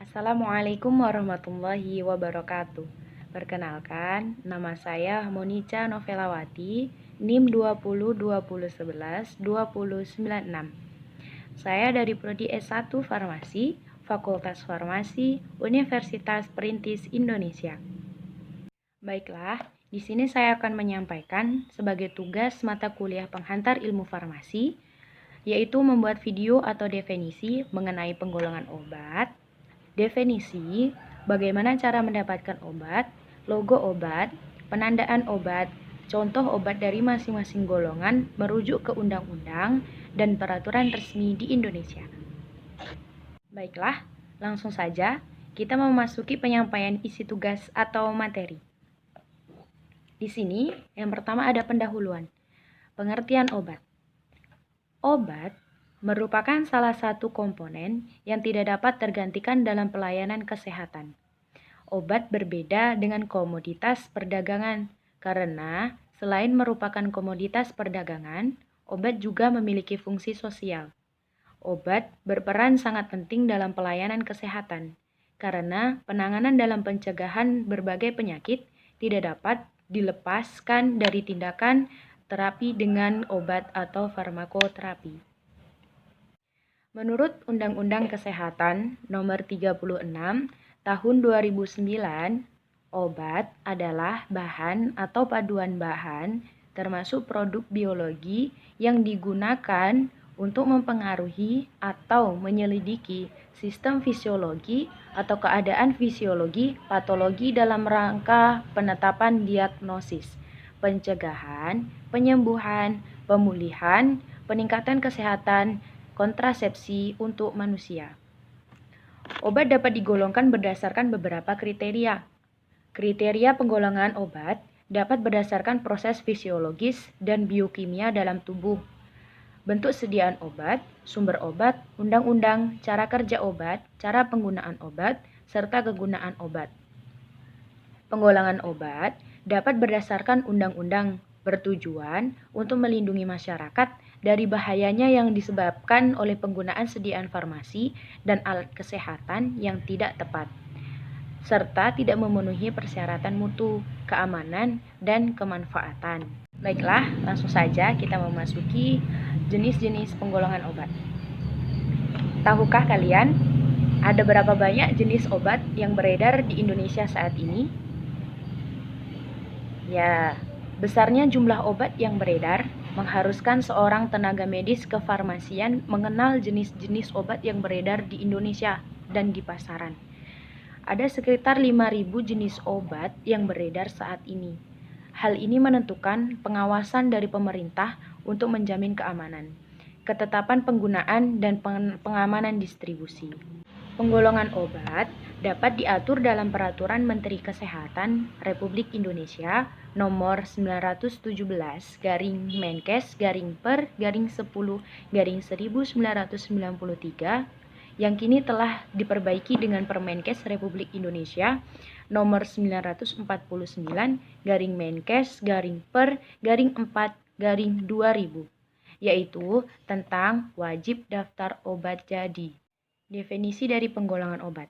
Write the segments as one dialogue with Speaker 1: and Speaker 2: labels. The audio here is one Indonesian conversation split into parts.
Speaker 1: Assalamualaikum warahmatullahi wabarakatuh. Perkenalkan, nama saya Monica Novelawati, NIM 202011-20996. Saya dari Prodi S1 Farmasi, Fakultas Farmasi, Universitas Perintis Indonesia. Baiklah, di sini saya akan menyampaikan sebagai tugas mata kuliah penghantar ilmu farmasi, yaitu membuat video atau definisi mengenai penggolongan obat, definisi, bagaimana cara mendapatkan obat, logo obat, penandaan obat, contoh obat dari masing-masing golongan merujuk ke undang-undang dan peraturan resmi di Indonesia. Baiklah, langsung saja kita memasuki penyampaian isi tugas atau materi. Di sini, yang pertama ada pendahuluan. Pengertian obat. Obat merupakan salah satu komponen yang tidak dapat tergantikan dalam pelayanan kesehatan. Obat berbeda dengan komoditas perdagangan karena selain merupakan komoditas perdagangan, obat juga memiliki fungsi sosial. Obat berperan sangat penting dalam pelayanan kesehatan karena penanganan dalam pencegahan berbagai penyakit tidak dapat dilepaskan dari tindakan terapi dengan obat atau farmakoterapi. Menurut Undang-Undang Kesehatan Nomor 36 Tahun 2009, obat adalah bahan atau paduan bahan termasuk produk biologi yang digunakan untuk mempengaruhi atau menyelidiki sistem fisiologi atau keadaan fisiologi patologi dalam rangka penetapan diagnosis, pencegahan, penyembuhan, pemulihan, peningkatan kesehatan, kontrasepsi untuk manusia. Obat dapat digolongkan berdasarkan beberapa kriteria. Kriteria penggolongan obat dapat berdasarkan proses fisiologis dan biokimia dalam tubuh, bentuk sediaan obat, sumber obat, undang-undang, cara kerja obat, cara penggunaan obat, serta kegunaan obat. Penggolongan obat dapat berdasarkan undang-undang bertujuan untuk melindungi masyarakat dari bahayanya yang disebabkan oleh penggunaan sediaan farmasi dan alat kesehatan yang tidak tepat, serta tidak memenuhi persyaratan mutu, keamanan, dan kemanfaatan. Baiklah, langsung saja kita memasuki jenis-jenis penggolongan obat. Tahukah kalian ada berapa banyak jenis obat yang beredar di Indonesia saat ini? Ya, besarnya jumlah obat yang beredar mengharuskan seorang tenaga medis kefarmasian mengenal jenis-jenis obat yang beredar di Indonesia dan di pasaran. Ada sekitar 5.000 jenis obat yang beredar saat ini. Hal ini menentukan pengawasan dari pemerintah untuk menjamin keamanan, ketetapan penggunaan, dan pengamanan distribusi. Pengolongan obat dapat diatur dalam Peraturan Menteri Kesehatan Republik Indonesia Nomor 917//Per/10/1993 yang kini telah diperbaiki dengan Permenkes Republik Indonesia Nomor 949/Menkes/Per/4/2000, yaitu tentang wajib daftar obat jadi. Definisi dari penggolongan obat.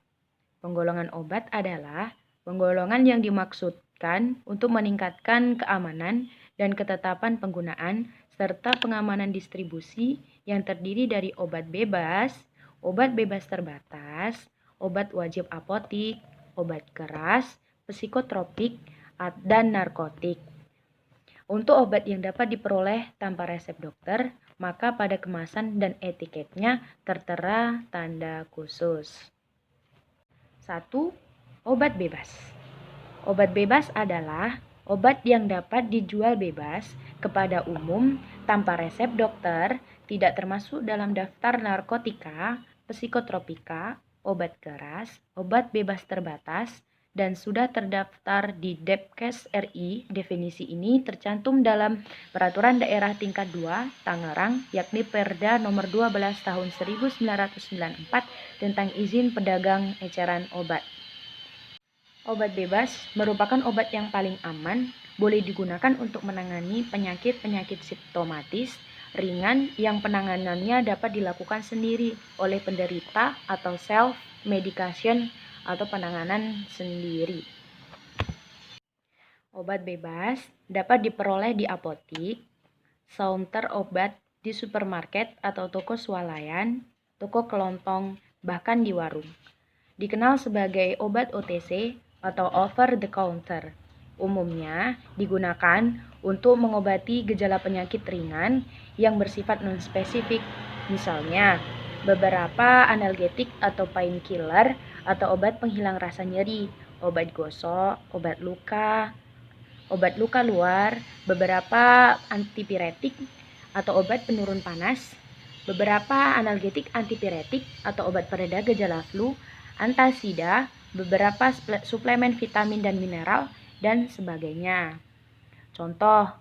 Speaker 1: Penggolongan obat adalah penggolongan yang dimaksudkan untuk meningkatkan keamanan dan ketetapan penggunaan serta pengamanan distribusi yang terdiri dari obat bebas terbatas, obat wajib apotik, obat keras, psikotropik, dan narkotik. Untuk obat yang dapat diperoleh tanpa resep dokter, maka pada kemasan dan etiketnya tertera tanda khusus. 1. Obat bebas. Obat bebas adalah obat yang dapat dijual bebas kepada umum tanpa resep dokter, tidak termasuk dalam daftar narkotika, psikotropika, obat keras, obat bebas terbatas, dan sudah terdaftar di Depkes RI. Definisi ini tercantum dalam Peraturan Daerah Tingkat 2 Tangerang, yakni Perda Nomor 12 Tahun 1994 tentang izin pedagang eceran obat. Obat bebas merupakan obat yang paling aman, boleh digunakan untuk menangani penyakit-penyakit simptomatis, ringan yang penanganannya dapat dilakukan sendiri oleh penderita atau self-medication atau penanganan sendiri. Obat bebas dapat diperoleh di apotik, counter obat di supermarket atau toko swalayan, toko kelontong, bahkan di warung. Dikenal sebagai obat OTC atau over the counter. Umumnya digunakan untuk mengobati gejala penyakit ringan yang bersifat non-spesifik, misalnya beberapa analgetik atau painkiller atau obat penghilang rasa nyeri, obat gosok, obat luka luar, beberapa antipiretik atau obat penurun panas, beberapa analgetik antipiretik atau obat pereda gejala flu, antasida, beberapa suplemen vitamin dan mineral, dan sebagainya. Contoh,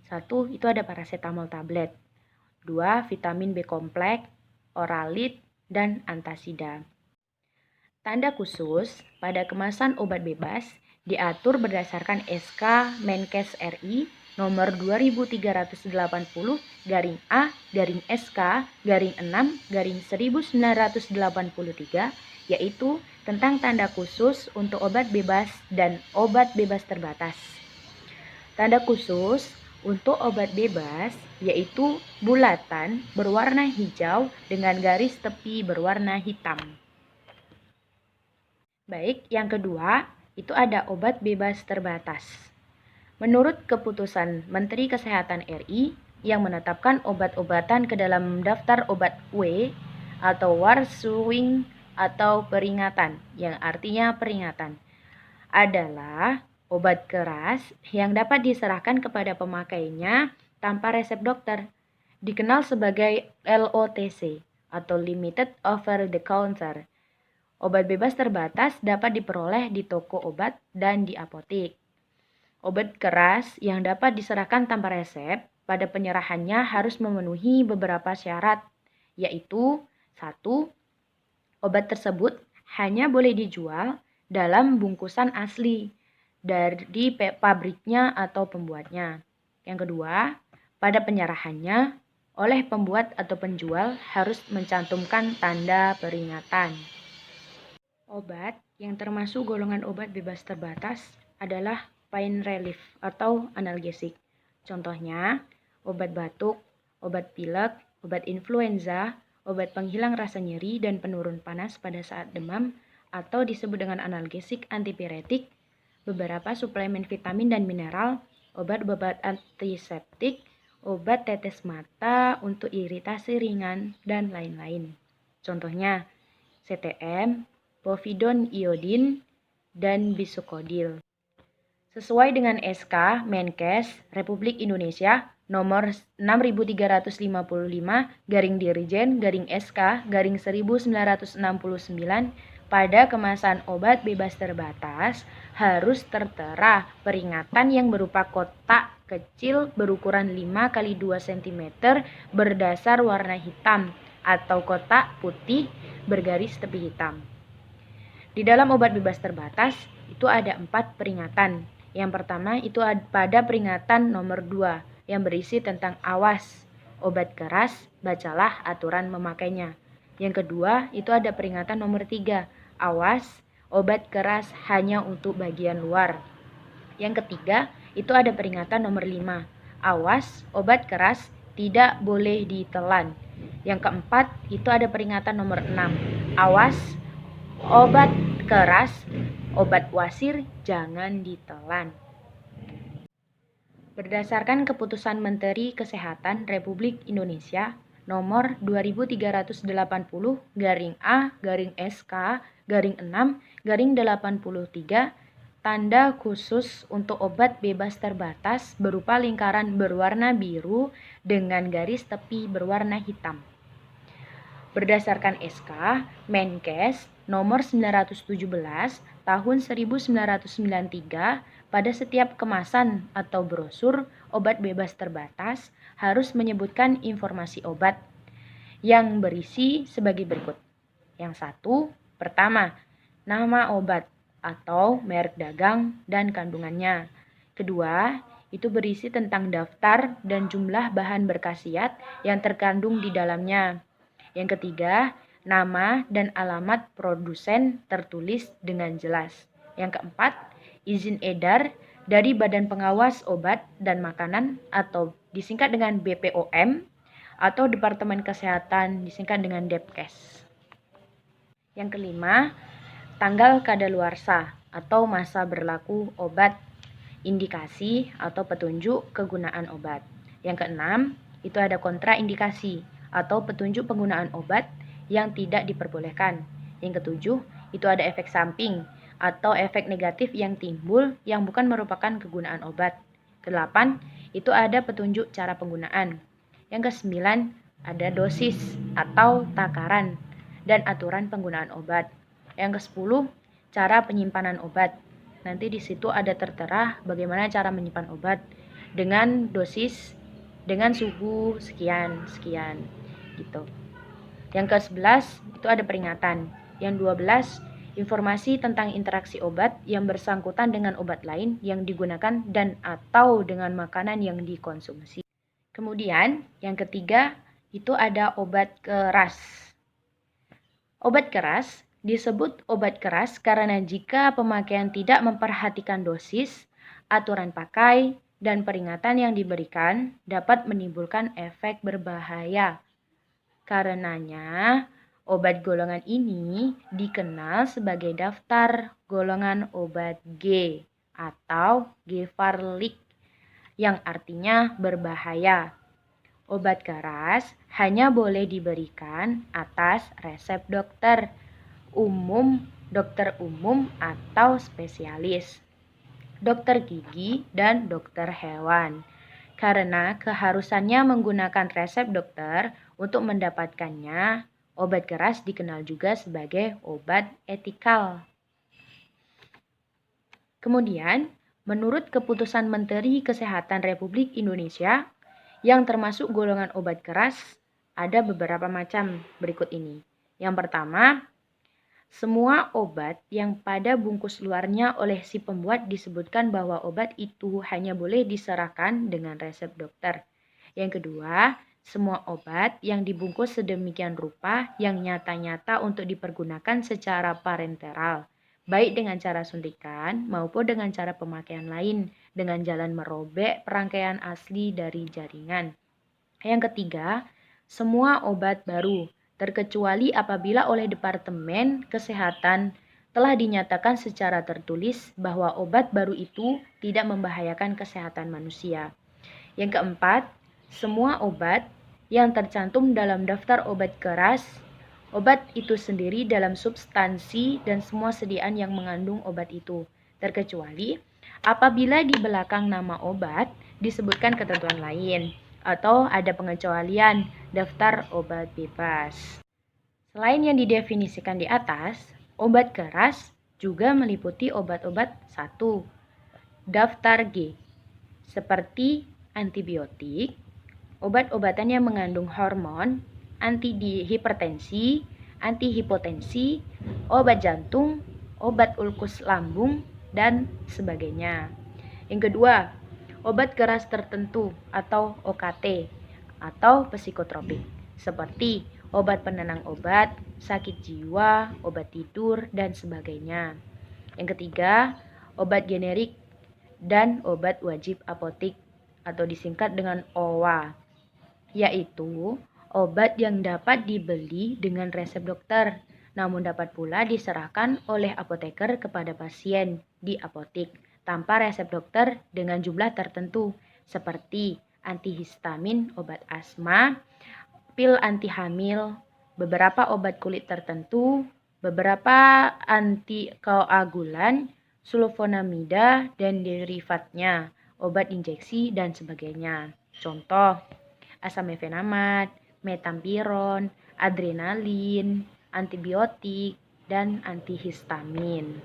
Speaker 1: 1 itu ada paracetamol tablet, 2 vitamin B kompleks, oralit, dan antasida. Tanda khusus pada kemasan obat bebas diatur berdasarkan SK Menkes RI nomor 2388-SK-6-1983, yaitu tentang tanda khusus untuk obat bebas dan obat bebas terbatas. Tanda khusus untuk obat bebas yaitu bulatan berwarna hijau dengan garis tepi berwarna hitam. Baik, yang kedua, itu ada obat bebas terbatas. Menurut keputusan Menteri Kesehatan RI yang menetapkan obat-obatan ke dalam daftar obat W atau warning atau peringatan, yang artinya peringatan, adalah obat keras yang dapat diserahkan kepada pemakainya tanpa resep dokter, dikenal sebagai LOTC atau Limited Over the Counter. Obat bebas terbatas dapat diperoleh di toko obat dan di apotik. Obat keras yang dapat diserahkan tanpa resep pada penyerahannya harus memenuhi beberapa syarat, yaitu 1. Obat tersebut hanya boleh dijual dalam bungkusan asli dari pabriknya atau pembuatnya. Yang kedua, pada penyerahannya oleh pembuat atau penjual harus mencantumkan tanda peringatan. Obat yang termasuk golongan obat bebas terbatas adalah pain relief atau analgesik. Contohnya, obat batuk, obat pilek, obat influenza, obat penghilang rasa nyeri dan penurun panas pada saat demam, atau disebut dengan analgesik antipiretik, beberapa suplemen vitamin dan mineral, obat-obat antiseptik, obat tetes mata untuk iritasi ringan, dan lain-lain. Contohnya, CTM, povidone iodin, dan bisokodil. Sesuai dengan SK Menkes Republik Indonesia nomor 6355-Dirjen-SK-1969 pada kemasan obat bebas terbatas harus tertera peringatan yang berupa kotak kecil berukuran 5x2 cm berdasar warna hitam atau kotak putih bergaris tepi hitam. Di dalam obat bebas terbatas itu ada 4 peringatan. Yang pertama itu pada peringatan nomor 2 yang berisi tentang awas, obat keras, bacalah aturan memakainya. Yang kedua itu ada peringatan nomor 3, awas, obat keras hanya untuk bagian luar. Yang ketiga itu ada peringatan nomor 5, awas, obat keras tidak boleh ditelan. Yang keempat itu ada peringatan nomor 6, awas, obat keras, obat wasir jangan ditelan. Berdasarkan keputusan Menteri Kesehatan Republik Indonesia nomor 2388-SK-6-83, tanda khusus untuk obat bebas terbatas berupa lingkaran berwarna biru dengan garis tepi berwarna hitam. Berdasarkan SK Menkes nomor 917 tahun 1993, pada setiap kemasan atau brosur obat bebas terbatas harus menyebutkan informasi obat yang berisi sebagai berikut. Yang 1, pertama, nama obat atau merek dagang dan kandungannya. Kedua, Itu berisi tentang daftar dan jumlah bahan berkhasiat yang terkandung di dalamnya. Yang ketiga, nama dan alamat produsen tertulis dengan jelas. Yang keempat, izin edar dari Badan Pengawas Obat dan Makanan atau disingkat dengan BPOM atau Departemen Kesehatan disingkat dengan Depkes. Yang kelima, tanggal kadaluarsa atau masa berlaku obat, indikasi atau petunjuk kegunaan obat. Yang keenam, itu ada kontraindikasi atau petunjuk penggunaan obat yang tidak diperbolehkan. Yang ketujuh, itu ada efek samping atau efek negatif yang timbul yang bukan merupakan kegunaan obat. Kedelapan, itu ada petunjuk cara penggunaan. Yang kesembilan, ada dosis atau takaran dan aturan penggunaan obat. Yang kesepuluh, cara penyimpanan obat. Nanti di situ ada tertera bagaimana cara menyimpan obat dengan dosis, dengan suhu sekian gitu. Yang ke-11 itu ada peringatan. Yang 12 informasi tentang interaksi obat yang bersangkutan dengan obat lain yang digunakan dan atau dengan makanan yang dikonsumsi. Kemudian yang ketiga itu ada obat keras. Obat keras disebut obat keras karena jika pemakaian tidak memperhatikan dosis, aturan pakai, dan peringatan yang diberikan dapat menimbulkan efek berbahaya. Karenanya, obat golongan ini dikenal sebagai daftar golongan obat G atau Gevaerlik yang artinya berbahaya. Obat keras hanya boleh diberikan atas resep dokter umum atau spesialis, dokter gigi, dan dokter hewan. Karena keharusannya menggunakan resep dokter untuk mendapatkannya, obat keras dikenal juga sebagai obat etikal. Kemudian, menurut keputusan Menteri Kesehatan Republik Indonesia, yang termasuk golongan obat keras, ada beberapa macam berikut ini. Yang pertama, semua obat yang pada bungkus luarnya oleh si pembuat disebutkan bahwa obat itu hanya boleh diserahkan dengan resep dokter. Yang kedua, semua obat yang dibungkus sedemikian rupa yang nyata-nyata untuk dipergunakan secara parenteral, baik dengan cara suntikan maupun dengan cara pemakaian lain, dengan jalan merobek perangkaian asli dari jaringan. Yang ketiga, semua obat baru, terkecuali apabila oleh Departemen Kesehatan telah dinyatakan secara tertulis bahwa obat baru itu tidak membahayakan kesehatan manusia. Yang keempat, semua obat yang tercantum dalam daftar obat keras, obat itu sendiri dalam substansi dan semua sediaan yang mengandung obat itu, terkecuali apabila di belakang nama obat disebutkan ketentuan lain atau ada pengecualian daftar obat bebas. Selain yang didefinisikan di atas, obat keras juga meliputi obat-obat 1. Daftar G, seperti antibiotik, obat-obatan yang mengandung hormon, antihipertensi, antihipotensi, obat jantung, obat ulkus lambung, dan sebagainya. Yang kedua, obat keras tertentu atau OKT atau psikotropik seperti obat penenang obat, sakit jiwa, obat tidur, dan sebagainya. Yang ketiga, obat generik dan obat wajib apotik atau disingkat dengan OWA, yaitu obat yang dapat dibeli dengan resep dokter, namun dapat pula diserahkan oleh apoteker kepada pasien di apotik tanpa resep dokter dengan jumlah tertentu, seperti antihistamin, obat asma, pil anti hamil, beberapa obat kulit tertentu, beberapa antikoagulan, sulfonamida dan derivatnya, obat injeksi, dan sebagainya. Contoh, asam mefenamat, metampiron, adrenalin, antibiotik, dan antihistamin.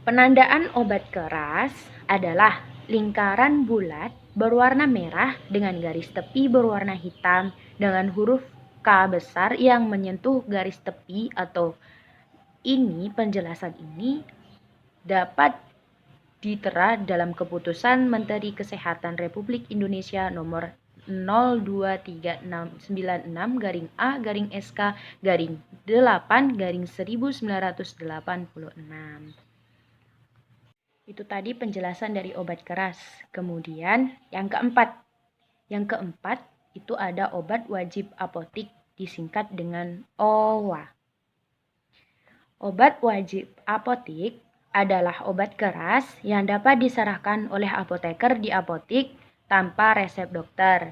Speaker 1: Penandaan obat keras adalah lingkaran bulat berwarna merah dengan garis tepi berwarna hitam dengan huruf K besar yang menyentuh garis tepi atau ini penjelasan ini dapat ditera dalam Keputusan Menteri Kesehatan Republik Indonesia nomor 02396/A/SK/8/1986. Itu tadi penjelasan dari obat keras. Kemudian yang keempat. Yang keempat itu ada obat wajib apotik disingkat dengan OWA. Obat wajib apotik adalah obat keras yang dapat diserahkan oleh apoteker di apotik tanpa resep dokter.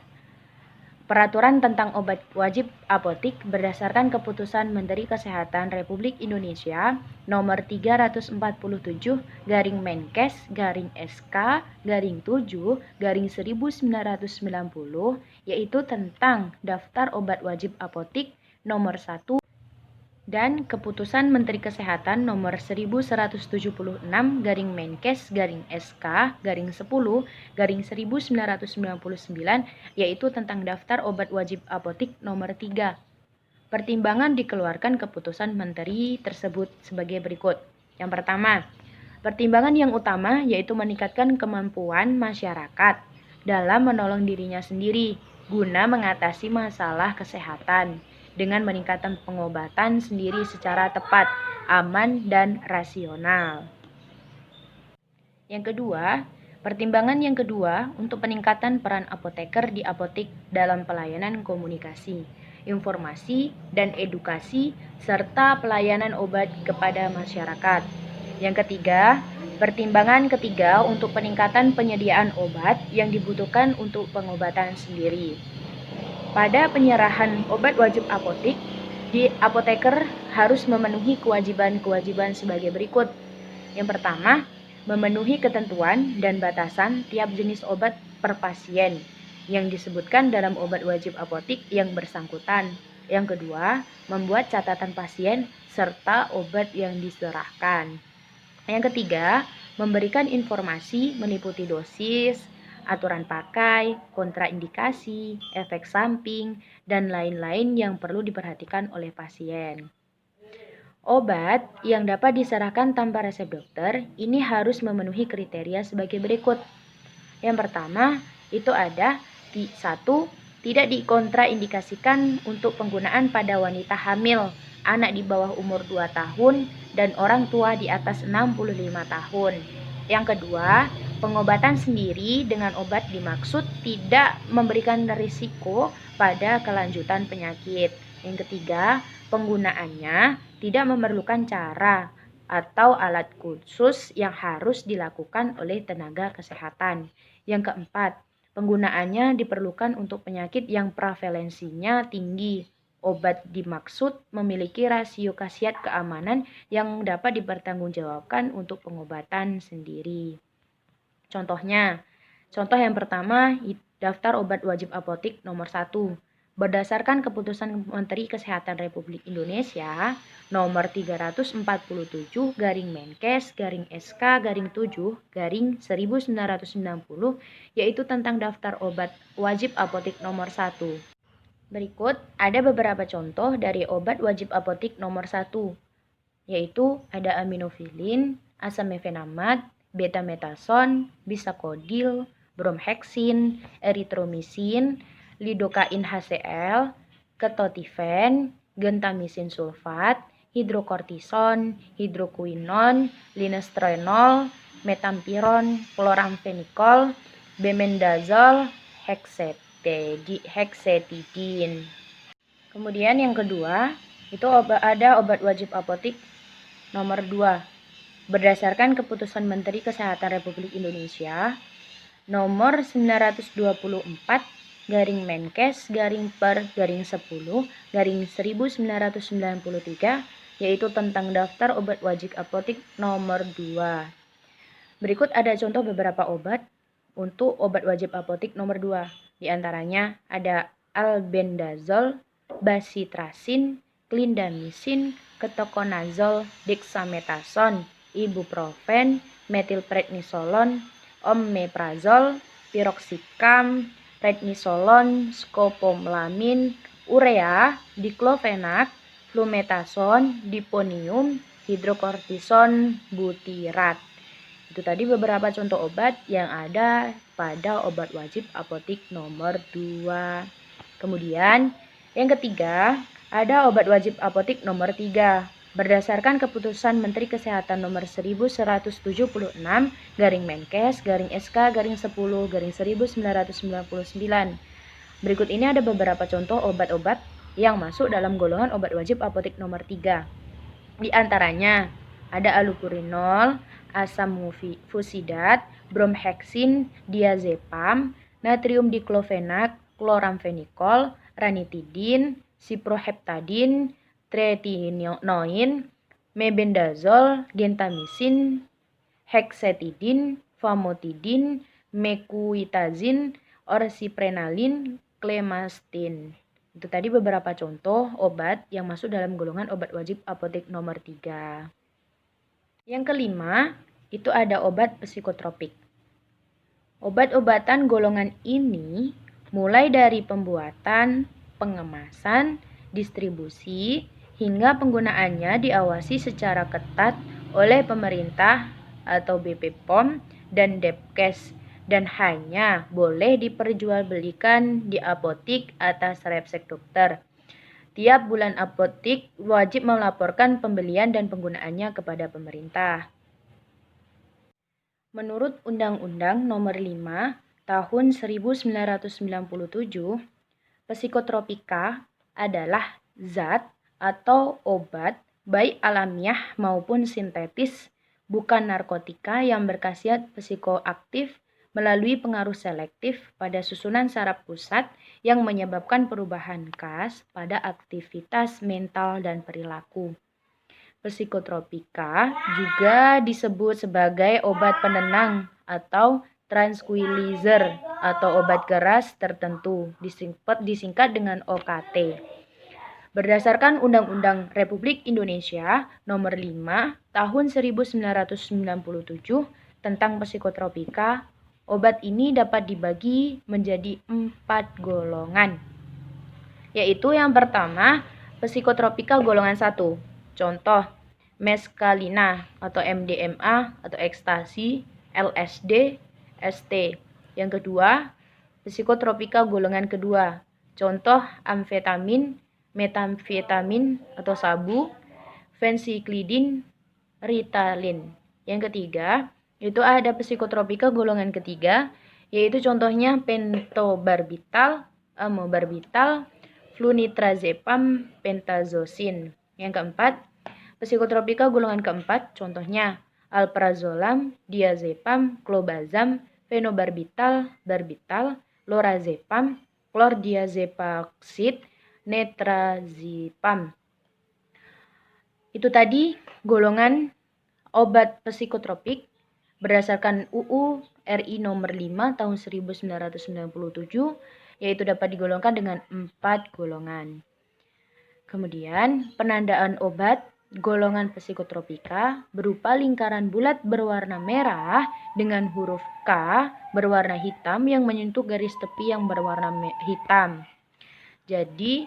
Speaker 1: Peraturan tentang obat wajib apotik berdasarkan Keputusan Menteri Kesehatan Republik Indonesia nomor 340/SK/7/1990, yaitu tentang daftar obat wajib apotik nomor 1 dan Keputusan Menteri Kesehatan nomor 1176/Menkes/SK/10/1999, yaitu tentang daftar obat wajib apotik nomor 3. Pertimbangan dikeluarkan keputusan menteri tersebut sebagai berikut. Yang pertama, pertimbangan yang utama yaitu meningkatkan kemampuan masyarakat dalam menolong dirinya sendiri guna mengatasi masalah kesehatan dengan meningkatkan pengobatan sendiri secara tepat, aman, dan rasional. Yang kedua, pertimbangan yang kedua untuk peningkatan peran apoteker di apotik dalam pelayanan komunikasi, informasi, dan edukasi, serta pelayanan obat kepada masyarakat. Yang ketiga, pertimbangan ketiga untuk peningkatan penyediaan obat yang dibutuhkan untuk pengobatan sendiri. Pada penyerahan obat wajib apotik, di apoteker harus memenuhi kewajiban-kewajiban sebagai berikut. Yang pertama, memenuhi ketentuan dan batasan tiap jenis obat per pasien yang disebutkan dalam obat wajib apotik yang bersangkutan. Yang kedua, membuat catatan pasien serta obat yang diserahkan. Yang ketiga, memberikan informasi meliputi dosis, aturan pakai, kontraindikasi, efek samping, dan lain-lain yang perlu diperhatikan oleh pasien. Obat yang dapat diserahkan tanpa resep dokter ini harus memenuhi kriteria sebagai berikut. Yang pertama, itu ada 1. Tidak dikontraindikasikan untuk penggunaan pada wanita hamil, anak di bawah umur 2 tahun, dan orang tua di atas 65 tahun. Yang kedua, pengobatan sendiri dengan obat dimaksud tidak memberikan risiko pada kelanjutan penyakit. Yang ketiga, penggunaannya tidak memerlukan cara atau alat khusus yang harus dilakukan oleh tenaga kesehatan. Yang keempat, penggunaannya diperlukan untuk penyakit yang prevalensinya tinggi. Obat dimaksud memiliki rasio khasiat keamanan yang dapat dipertanggungjawabkan untuk pengobatan sendiri. Contoh yang pertama, daftar obat wajib apotik nomor 1. Berdasarkan Keputusan Menteri Kesehatan Republik Indonesia nomor 347/Menkes/SK/7/1990, yaitu tentang daftar obat wajib apotik nomor 1. Berikut ada beberapa contoh dari obat wajib apotik nomor 1, yaitu ada aminofilin, asam mefenamat, betametason, bisakodil, bromheksin, eritromisin, lidokain HCl, ketotifen, gentamisin sulfat, hidrokortison, hidrokuinon, linestrenol, metampiron, kloramfenikol, bemendazol, heksetidin. Kemudian yang kedua, itu ada obat wajib apotik nomor 2. Berdasarkan Keputusan Menteri Kesehatan Republik Indonesia nomor 924/Menkes/per/10/1993, yaitu tentang daftar obat wajib apotik nomor 2. Berikut ada contoh beberapa obat untuk obat wajib apotik nomor 2. Di antaranya ada albendazol, basitrasin, clindamycin, ketoconazole, dexamethasone, ibuprofen, metilprednisolon, omeprazol, piroxicam, prednisolon, scopolamin, urea, diklofenak, flumetason, diponium, hidrokortison, butirat. Itu tadi beberapa contoh obat yang ada pada obat wajib apotik nomor 2. Kemudian yang ketiga, ada obat wajib apotik nomor 3. Berdasarkan keputusan Menteri Kesehatan nomor 1176 garing Menkes garing SK garing 10 garing 1999. Berikut ini ada beberapa contoh obat-obat yang masuk dalam golongan obat wajib apotik nomor 3. Di antaranya ada allopurinol, asam fusidat, bromheksin, diazepam, natrium diklofenak, kloramfenikol, ranitidin, siproheptadin, tretinoin, mebendazol, gentamisin, hexetidin, famotidin, mekuitazin, orsiprenalin, clemastine. Itu tadi beberapa contoh obat yang masuk dalam golongan obat wajib apotek nomor 3. Yang kelima, itu ada obat psikotropik. Obat-obatan golongan ini mulai dari pembuatan, pengemasan, distribusi, hingga penggunaannya diawasi secara ketat oleh pemerintah atau BPOM dan Depkes dan hanya boleh diperjualbelikan di apotik atas resep dokter. Tiap bulan apotik wajib melaporkan pembelian dan penggunaannya kepada pemerintah. Menurut Undang-Undang Nomor 5 Tahun 1997, psikotropika adalah zat atau obat baik alamiah maupun sintetis, bukan narkotika yang berkhasiat psikoaktif melalui pengaruh selektif pada susunan saraf pusat yang menyebabkan perubahan khas pada aktivitas mental dan perilaku. Psikotropika juga disebut sebagai obat penenang atau tranquilizer atau obat keras tertentu, disingkat dengan OKT. Berdasarkan Undang-Undang Republik Indonesia Nomor 5 Tahun 1997 tentang psikotropika, obat ini dapat dibagi menjadi 4 golongan. Yaitu yang pertama, psikotropika golongan 1. Contoh, meskalina atau MDMA atau ekstasi, LSD, ST. Yang kedua, psikotropika golongan kedua. Contoh, amfetamin, metamfetamin atau sabu, fensiklidin, Ritalin. Yang ketiga, itu ada psikotropika golongan ketiga, yaitu contohnya pentobarbital, amobarbital, flunitrazepam, pentazosin. Yang keempat, psikotropika golongan keempat, contohnya alprazolam, diazepam, clobazam, fenobarbital, barbital, lorazepam, chlordiazepaksid, netrazepam. Itu tadi golongan obat psikotropik berdasarkan UU RI nomor 5 tahun 1997, yaitu dapat digolongkan dengan 4 golongan. Kemudian, penandaan obat golongan psikotropika berupa lingkaran bulat berwarna merah dengan huruf K berwarna hitam yang menyentuh garis tepi yang berwarna hitam. Jadi,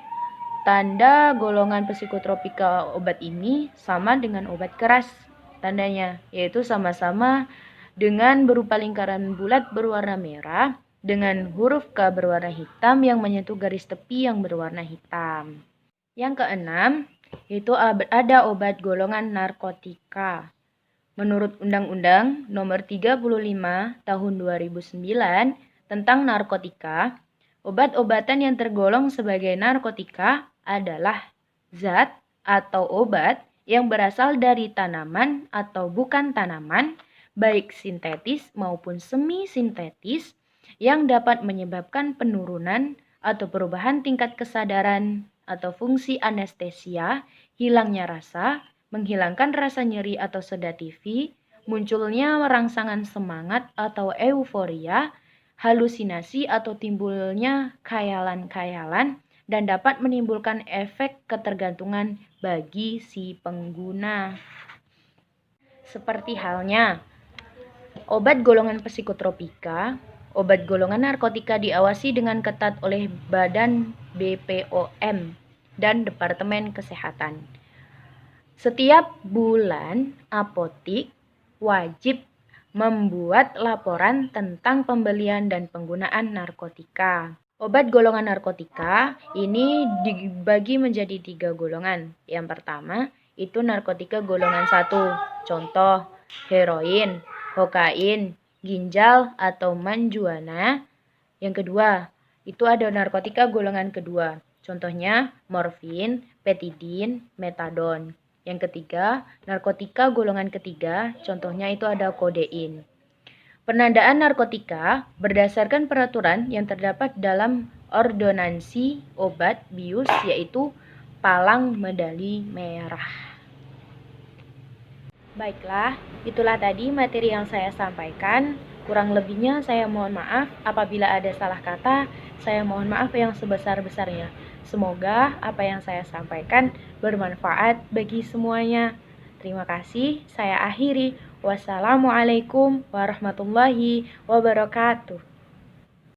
Speaker 1: tanda golongan psikotropika obat ini sama dengan obat keras. Tandanya yaitu sama-sama dengan berupa lingkaran bulat berwarna merah dengan huruf K berwarna hitam yang menyentuh garis tepi yang berwarna hitam. Yang keenam, itu ada obat golongan narkotika. Menurut Undang-Undang Nomor 35 Tahun 2009 tentang narkotika, obat-obatan yang tergolong sebagai narkotika adalah zat atau obat yang berasal dari tanaman atau bukan tanaman, baik sintetis maupun semi-sintetis, yang dapat menyebabkan penurunan atau perubahan tingkat kesadaran atau fungsi anestesia, hilangnya rasa, menghilangkan rasa nyeri atau sedativi, munculnya rangsangan semangat atau euforia, halusinasi atau timbulnya khayalan-khayalan, dan dapat menimbulkan efek ketergantungan bagi si pengguna. Seperti halnya obat golongan psikotropika, obat golongan narkotika diawasi dengan ketat oleh Badan BPOM dan Departemen Kesehatan. Setiap bulan apotik wajib membuat laporan tentang pembelian dan penggunaan narkotika. Obat golongan narkotika ini dibagi menjadi 3 golongan. Yang pertama, itu narkotika golongan 1. Contoh, heroin, kokain, ginjal atau marijuana. Yang kedua, itu ada narkotika golongan kedua. Contohnya, morfin, petidin, metadon. Yang ketiga, narkotika golongan ketiga. Contohnya itu ada kodein. Penandaan narkotika berdasarkan peraturan yang terdapat dalam ordonansi obat bius, yaitu palang medali merah. Baiklah, itulah tadi materi yang saya sampaikan. Kurang lebihnya saya mohon maaf apabila ada salah kata. Saya mohon maaf yang sebesar-besarnya. Semoga apa yang saya sampaikan bermanfaat bagi semuanya. Terima kasih, saya akhiri. Wassalamualaikum warahmatullahi wabarakatuh.